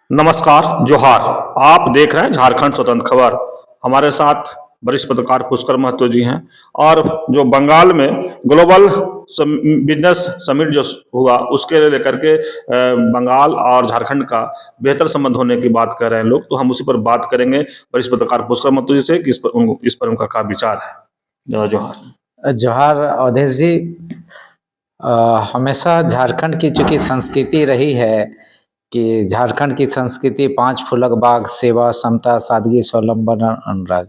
नमस्कार, जोहार। आप देख रहे हैं झारखंड स्वतंत्र खबर। हमारे साथ वरिष्ठ पत्रकार पुष्कर महतो जी हैं। और जो बंगाल में ग्लोबल बिजनेस समिट जो हुआ उसके लेकर के बंगाल और झारखंड का बेहतर संबंध होने की बात कर रहे हैं लोग। तो हम उसी पर बात करेंगे वरिष्ठ पत्रकार पुष्कर महतो जी से कि इस पर उनका क्या विचार है। जोहार। जोहार अवधेश जी। हमेशा झारखंड की चूंकि संस्कृति रही है कि झारखंड की संस्कृति पांच फुलक बाग, सेवा, समता, सादगी, स्वावलंबन, अनुराग।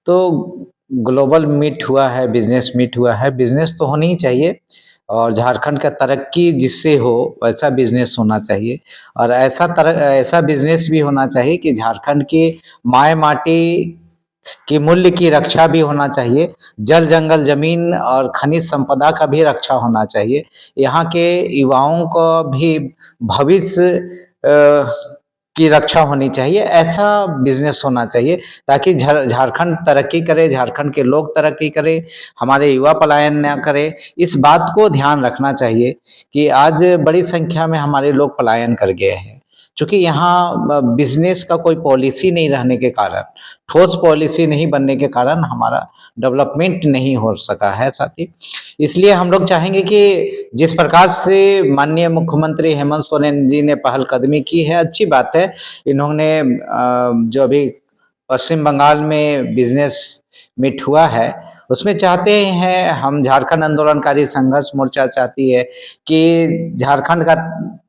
तो ग्लोबल मीट हुआ है, बिजनेस मीट हुआ है। बिजनेस तो होनी ही चाहिए और झारखंड का तरक्की जिससे हो वैसा बिजनेस होना चाहिए। और ऐसा बिजनेस भी होना चाहिए कि झारखंड की माए माटी कि मूल्य की रक्षा भी होना चाहिए। जल जंगल जमीन और खनिज संपदा का भी रक्षा होना चाहिए। यहाँ के युवाओं को भी भविष्य की रक्षा होनी चाहिए। ऐसा बिजनेस होना चाहिए ताकि झारखंड तरक्की करे, झारखंड के लोग तरक्की करे, हमारे युवा पलायन न करे। इस बात को ध्यान रखना चाहिए कि आज बड़ी संख्या में हमारे लोग पलायन कर गए हैं। चूंकि यहाँ बिजनेस का कोई पॉलिसी नहीं रहने के कारण, ठोस पॉलिसी नहीं बनने के कारण हमारा डेवलपमेंट नहीं हो सका है साथी। इसलिए हम लोग चाहेंगे कि जिस प्रकार से माननीय मुख्यमंत्री हेमंत सोरेन जी ने पहलकदमी की है, अच्छी बात है। इन्होंने जो अभी पश्चिम बंगाल में बिजनेस मीट हुआ है उसमें चाहते हैं, हम झारखंड आंदोलनकारी संघर्ष मोर्चा चाहती है कि झारखंड का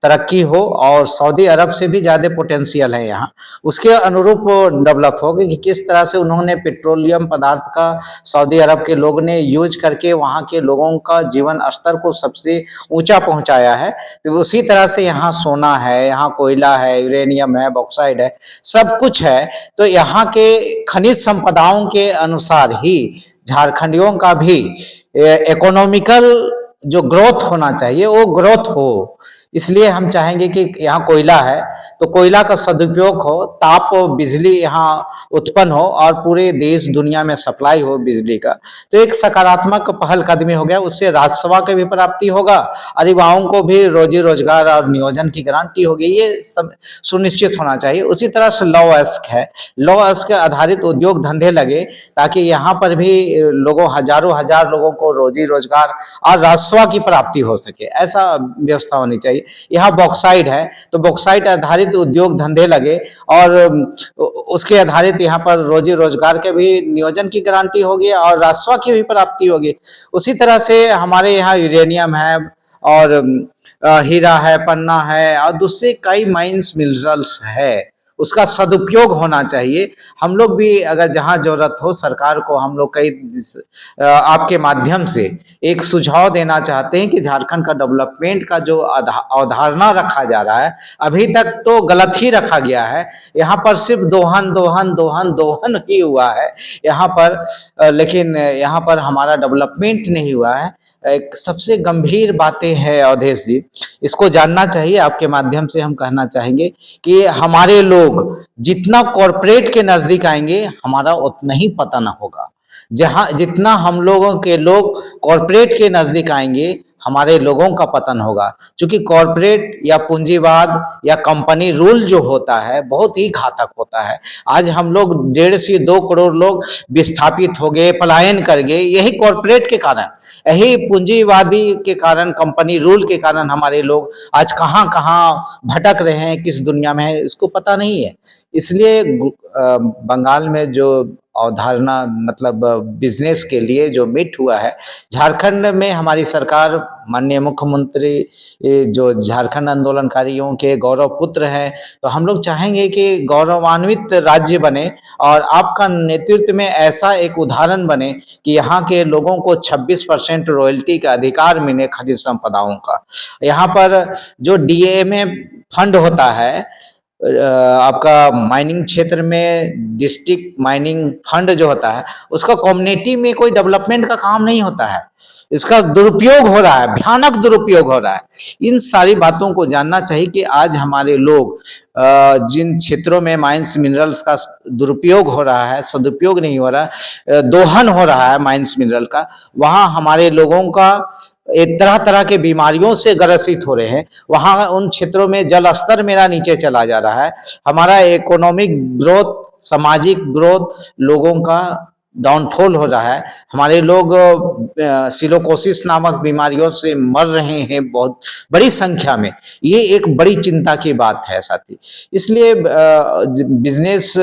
तरक्की हो और सऊदी अरब से भी ज़्यादा पोटेंशियल है यहाँ, उसके अनुरूप डेवलप हो कि किस तरह से उन्होंने पेट्रोलियम पदार्थ का सऊदी अरब के लोग ने यूज करके वहाँ के लोगों का जीवन स्तर को सबसे ऊंचा पहुँचाया है। तो उसी तरह से यहाँ सोना है, यहाँ कोयला है, यूरेनियम है, बॉक्साइड है, सब कुछ है। तो यहाँ के खनिज संपदाओं के अनुसार ही झारखंडियों का भी इकोनॉमिकल जो ग्रोथ होना चाहिए वो ग्रोथ हो। इसलिए हम चाहेंगे कि यहाँ कोयला है तो कोयला का सदुपयोग हो, ताप बिजली यहाँ उत्पन्न हो और पूरे देश दुनिया में सप्लाई हो बिजली का। तो एक सकारात्मक पहल कदमी हो गया, उससे राजस्व की भी प्राप्ति होगा और युवाओं को भी रोजी रोजगार और नियोजन की गारंटी होगी। ये सब सुनिश्चित होना चाहिए। उसी तरह से लॉ एस्क है, लॉ एस्क आधारित उद्योग धंधे लगे ताकि यहाँ पर भी लोगों हजारों हजार लोगों को रोजी रोजगार और राजस्व की प्राप्ति हो सके, ऐसा व्यवस्था होनी चाहिए। यहाँ बॉक्साइड है तो बॉक्साइड आधारित उद्योग धंधे लगे और उसके आधारित यहाँ पर रोजी रोजगार के भी नियोजन की गारंटी होगी और राजस्व की भी प्राप्ति होगी। उसी तरह से हमारे यहाँ यूरेनियम है और हीरा है, पन्ना है और दूसरे कई माइंस मिनरल्स है, उसका सदुपयोग होना चाहिए। हम लोग भी अगर जहाँ जरूरत हो सरकार को हम लोग कई आपके माध्यम से एक सुझाव देना चाहते हैं कि झारखंड का डेवलपमेंट का जो अवधारणा रखा जा रहा है अभी तक तो गलत ही रखा गया है। यहाँ पर सिर्फ दोहन दोहन दोहन दोहन ही हुआ है यहाँ पर, लेकिन यहाँ पर हमारा डेवलपमेंट नहीं हुआ है। एक सबसे गंभीर बातें हैं अवधेश जी, इसको जानना चाहिए। आपके माध्यम से हम कहना चाहेंगे कि हमारे लोग जितना कॉरपोरेट के नजदीक आएंगे हमारा उतना ही पतन होगा। जहां जितना हम लोगों के लोग कॉरपोरेट के नजदीक आएंगे हमारे लोगों का पतन होगा। क्योंकि कॉरपोरेट या पूंजीवाद या कंपनी रूल जो होता है बहुत ही घातक होता है। आज हम लोग 1.5 से 2 करोड़ लोग विस्थापित हो गए, पलायन कर गए, यही कॉरपोरेट के कारण, यही पूंजीवादी के कारण, कंपनी रूल के कारण हमारे लोग आज कहाँ कहाँ भटक रहे हैं, किस दुनिया में है इसको पता नहीं है। इसलिए बंगाल में जो अवधारणा मतलब बिजनेस के लिए जो मीट हुआ है, झारखंड में हमारी सरकार माननीय मुख्यमंत्री जो झारखंड आंदोलनकारियों के गौरव पुत्र हैं, तो हम लोग चाहेंगे कि गौरवान्वित राज्य बने और आपका नेतृत्व में ऐसा एक उदाहरण बने कि यहाँ के लोगों को 26% रॉयल्टी का अधिकार मिले खनिज संपदाओं का। यहाँ पर जो डीएमए फंड होता है आपका माइनिंग क्षेत्र में, डिस्ट्रिक्ट माइनिंग फंड जो होता है उसका कम्युनिटी में कोई डेवलपमेंट का काम नहीं होता है, इसका दुरुपयोग हो रहा है, भयानक दुरुपयोग हो रहा है। इन सारी बातों को जानना चाहिए कि आज हमारे लोग जिन क्षेत्रों में माइंस मिनरल्स का दुरुपयोग हो रहा है, सदुपयोग नहीं हो रहा है, दोहन हो रहा है माइंस मिनरल का, वहाँ हमारे लोगों का तरह तरह के बीमारियों से ग्रसित हो रहे हैं, वहाँ उन क्षेत्रों में जल स्तर मेरा नीचे चला जा रहा है। हमारा इकोनॉमिक ग्रोथ, सामाजिक ग्रोथ, लोगों का डाउनफॉल हो रहा है। हमारे लोग सिलोकोसिस नामक बीमारियों से मर रहे हैं बहुत बड़ी संख्या में। ये एक बड़ी चिंता की बात है साथी। इसलिए बिजनेस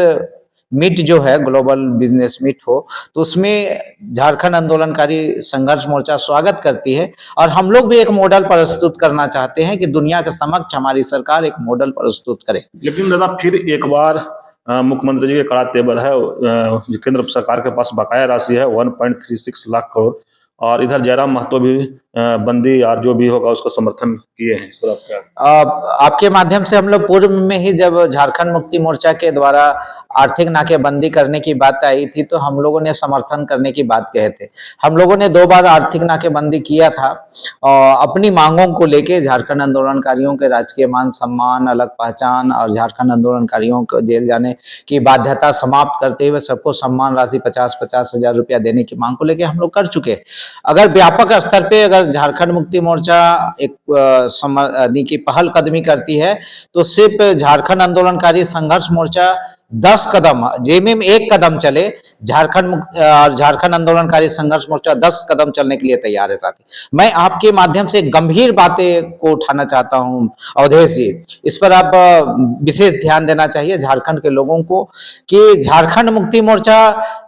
मीट जो है, ग्लोबल बिजनेस मीट हो, तो उसमें झारखंड आंदोलनकारी संघर्ष मोर्चा स्वागत करती है और हम लोग भी एक मॉडल प्रस्तुत करना चाहते हैं कि दुनिया के समक्ष हमारी सरकार एक मॉडल प्रस्तुत करे। लेकिन दादा फिर एक बार मुख्यमंत्री जी के कड़ा तेवर है, केंद्र सरकार के पास बकाया राशि है 1.36 लाख करोड़, और इधर जयराम महतो भी बंदी और जो भी होगा उसका समर्थन किए हैं। इस पर आप क्या? आपके माध्यम से हम लोग पूर्व में ही जब झारखंड मुक्ति मोर्चा के द्वारा आर्थिक नाकेबंदी करने की बात आई थी तो हम लोगों ने समर्थन करने की बात कहे थे। हम लोगों ने 2 बार आर्थिक नाकेबंदी किया था और अपनी मांगों को लेके झारखंड आंदोलनकारियों के राजकीय मान सम्मान, अलग पहचान और झारखंड आंदोलनकारियों को जेल जाने की बाध्यता समाप्त करते हुए सबको सम्मान राशि 50-50 हजार रुपया देने की मांग को लेके हम लोग कर चुके। अगर व्यापक स्तर पे अगर झारखंड मुक्ति मोर्चा एक की पहल कदमी करती है तो सिर्फ झारखंड आंदोलनकारी संघर्ष मोर्चा 10 कदम, जेमें 1 कदम चले, झारखंड आंदोलनकारी संघर्ष मोर्चा 10 कदम चलने के लिए तैयार है साथी। मैं आपके माध्यम से गंभीर बातें को उठाना चाहता हूं अवधेश जी, इस पर आप विशेष ध्यान देना चाहिए झारखंड के लोगों को कि झारखंड मुक्ति मोर्चा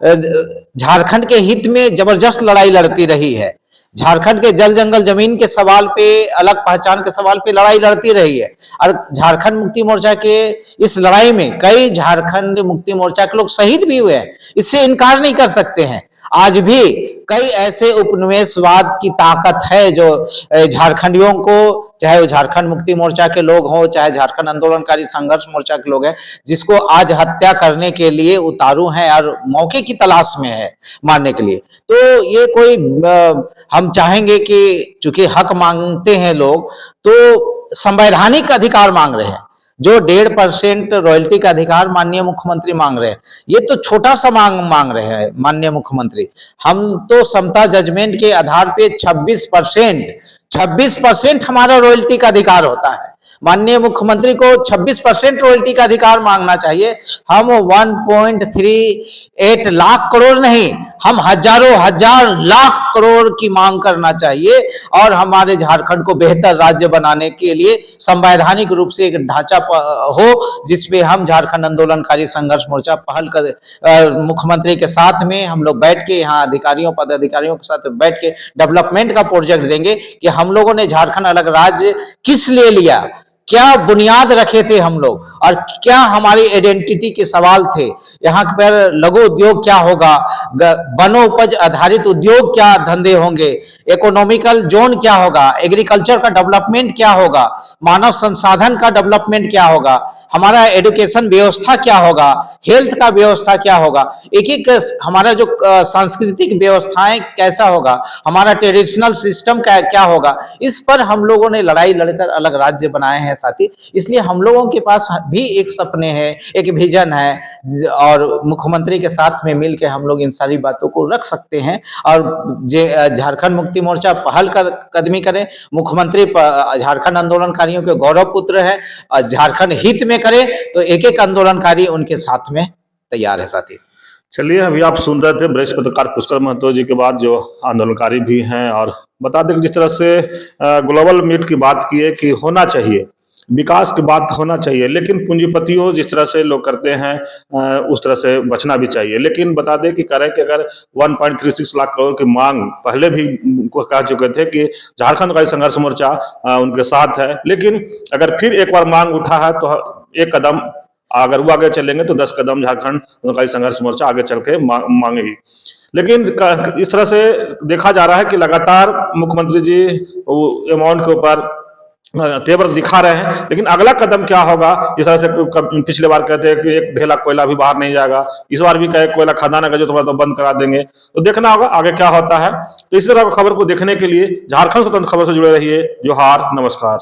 झारखंड के हित में जबरदस्त लड़ाई लड़ती रही है। झारखंड के जल जंगल जमीन के सवाल पे, अलग पहचान के सवाल पे लड़ाई लड़ती रही है और झारखंड मुक्ति मोर्चा के इस लड़ाई में कई झारखंड मुक्ति मोर्चा के लोग शहीद भी हुए हैं, इससे इनकार नहीं कर सकते हैं। आज भी कई ऐसे उपनिवेशवाद की ताकत है जो झारखंडियों को, चाहे वो झारखंड मुक्ति मोर्चा के लोग हों, चाहे झारखंड आंदोलनकारी संघर्ष मोर्चा के लोग हैं, जिसको आज हत्या करने के लिए उतारू हैं और मौके की तलाश में है मारने के लिए। तो ये कोई हम चाहेंगे कि चूंकि हक मांगते हैं लोग तो संवैधानिक अधिकार मांग रहे हैं, जो 1.5% रॉयल्टी का अधिकार माननीय मुख्यमंत्री मांग रहे हैं, ये तो छोटा सा मांग रहे हैं माननीय मुख्यमंत्री। हम तो समता जजमेंट के आधार पे 26% हमारा रॉयल्टी का अधिकार होता है। माननीय मुख्यमंत्री को 26% रॉयल्टी का अधिकार मांगना चाहिए। हम 1.38 लाख करोड़ नहीं, हम हजारों हजार लाख करोड़ की मांग करना चाहिए और हमारे झारखंड को बेहतर राज्य बनाने के लिए संवैधानिक रूप से एक ढांचा हो जिसपे हम झारखंड आंदोलनकारी संघर्ष मोर्चा पहल कर मुख्यमंत्री के साथ में हम लोग बैठ के, यहाँ अधिकारियों पदाधिकारियों के साथ बैठ के डेवलपमेंट का प्रोजेक्ट देंगे कि हम लोगों ने झारखंड अलग राज्य किस लिए लिया, क्या बुनियाद रखे थे हम लोग और क्या हमारी आइडेंटिटी के सवाल थे। यहाँ पर लघु उद्योग क्या होगा, वनोपज आधारित उद्योग क्या धंधे होंगे, इकोनॉमिकल जोन क्या होगा, एग्रीकल्चर का डेवलपमेंट क्या होगा, मानव संसाधन का डेवलपमेंट क्या होगा, हमारा एजुकेशन व्यवस्था क्या होगा, हेल्थ का व्यवस्था क्या होगा, एक एक हमारा जो सांस्कृतिक व्यवस्थाएं कैसा होगा, हमारा ट्रेडिशनल सिस्टम क्या होगा। इस पर हम लोगों ने लड़ाई लड़कर अलग राज्य बनाए हैं साथी। इसलिए हम लोगों के पास भी एक सपने हैं, एक विजन है और मुख्यमंत्री के साथ में मिलकर हम लोग इन सारी बातों को रख सकते हैं और झारखंड मुक्ति मोर्चा पहल कदमी करे, मुख्यमंत्री झारखंड आंदोलनकारियों के गौरव पुत्र है और झारखंड हित में करे तो एक एक आंदोलनकारी उनके साथ में तैयार है साथी। चलिए, अभी आप सुन रहे थे वरिष्ठ पत्रकार पुष्कर महतो जी के बाद जो आंदोलनकारी भी हैं, और बता दें कि जिस तरह से ग्लोबल मीट की बात की है कि होना चाहिए, विकास की बात होना चाहिए, लेकिन पूंजीपतियों जिस तरह से लोग करते हैं उस तरह से बचना भी चाहिए। लेकिन बता दें कि करें कि अगर 1.36 लाख करोड़ की मांग पहले भी कह चुके थे कि झारखंड का संघर्ष मोर्चा उनके साथ है, लेकिन अगर फिर एक बार मांग उठा है तो एक कदम अगर वो आगे चलेंगे तो 10 कदम झारखंड का संघर्ष मोर्चा आगे चल के मांगेगी। लेकिन इस तरह से देखा जा रहा है कि लगातार मुख्यमंत्री जी अमाउंट के ऊपर तेवर दिखा रहे हैं, लेकिन अगला कदम क्या होगा। जिस तरह से पिछले बार कहते हैं कि एक ढेला कोयला भी बाहर नहीं जाएगा, इस बार भी कहे कोयला खदान का जो थोड़ा तो बंद करा देंगे, तो देखना होगा आगे क्या होता है। तो इस तरह की खबर को देखने के लिए झारखंड स्वतंत्र खबर से जुड़े रहिए। जोहार, नमस्कार।